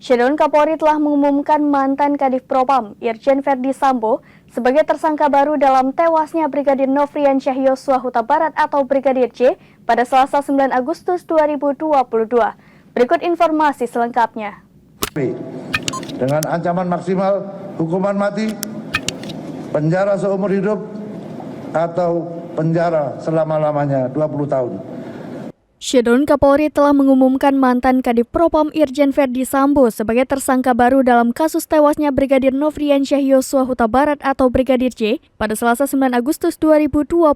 Shadowon Kapolri telah mengumumkan mantan Kadif Propam Irjen Verdi Sambo sebagai tersangka baru dalam tewasnya Brigadir Nofriansyah Yosua Huta Barat atau Brigadir J pada Selasa 9 Agustus 2022. Berikut informasi selengkapnya. Dengan ancaman maksimal hukuman mati, penjara seumur hidup, atau penjara selama-lamanya 20 tahun. Shadowon Kapolri telah mengumumkan mantan Kadif Propam Irjen Verdi Sambo sebagai tersangka baru dalam kasus tewasnya Brigadir Nofriansyah Yosua Huta Barat atau Brigadir J pada Selasa 9 Agustus 2022.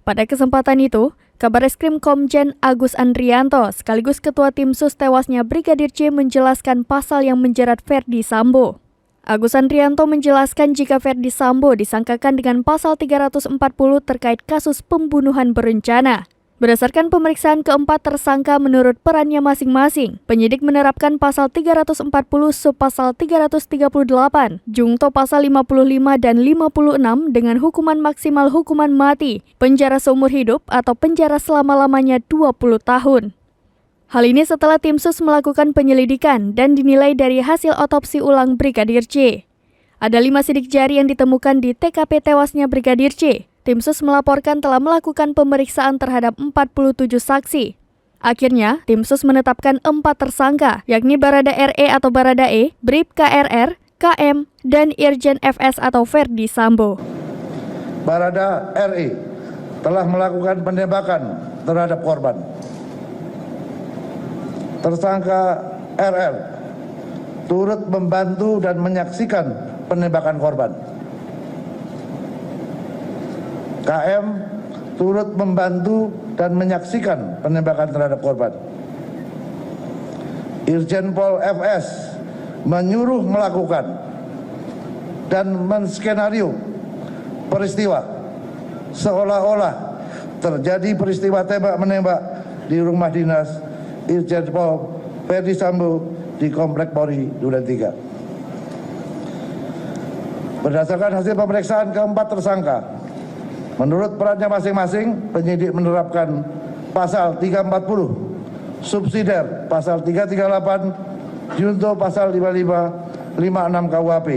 Pada kesempatan itu, Kabareskrim Komjen Agus Andrianto sekaligus Ketua Tim Sus tewasnya Brigadir J menjelaskan pasal yang menjerat Verdi Sambo. Agus Andrianto menjelaskan jika Verdi Sambo disangkakan dengan pasal 340 terkait kasus pembunuhan berencana. Berdasarkan pemeriksaan keempat tersangka menurut perannya masing-masing, penyidik menerapkan pasal 340 subpasal 338, jungto pasal 55 dan 56 dengan hukuman maksimal hukuman mati, penjara seumur hidup atau penjara selama-lamanya 20 tahun. Hal ini setelah tim sus melakukan penyelidikan dan dinilai dari hasil otopsi ulang Brigadir J. Ada 5 sidik jari yang ditemukan di TKP tewasnya Brigadir J. Tim sus melaporkan telah melakukan pemeriksaan terhadap 47 saksi. Akhirnya, tim sus menetapkan 4 tersangka, yakni Barada RE atau Barada E, Brib KRR, KM, dan Irjen FS atau Verdi Sambo. Barada RE telah melakukan penembakan terhadap korban. Tersangka RR turut membantu dan menyaksikan penembakan korban. KM turut membantu dan menyaksikan penembakan terhadap korban. Irjen Pol FS menyuruh melakukan dan menskenario peristiwa seolah-olah terjadi peristiwa tembak-menembak di rumah dinas Irjen Pol Verdi Sambo di Komplek Polri Duren 3. Berdasarkan hasil pemeriksaan keempat tersangka, menurut perannya masing-masing, penyidik menerapkan pasal 340, subsidiar pasal 338, junto pasal 55, 56 KUHP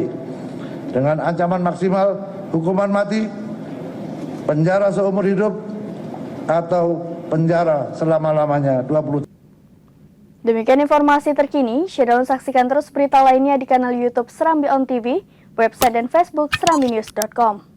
dengan ancaman maksimal hukuman mati, penjara seumur hidup, atau penjara selama-lamanya 20 tahun. Demikian informasi terkini. Shadowon saksikan terus berita lainnya di kanal YouTube Serambi On TV, website dan Facebook serambinews.com.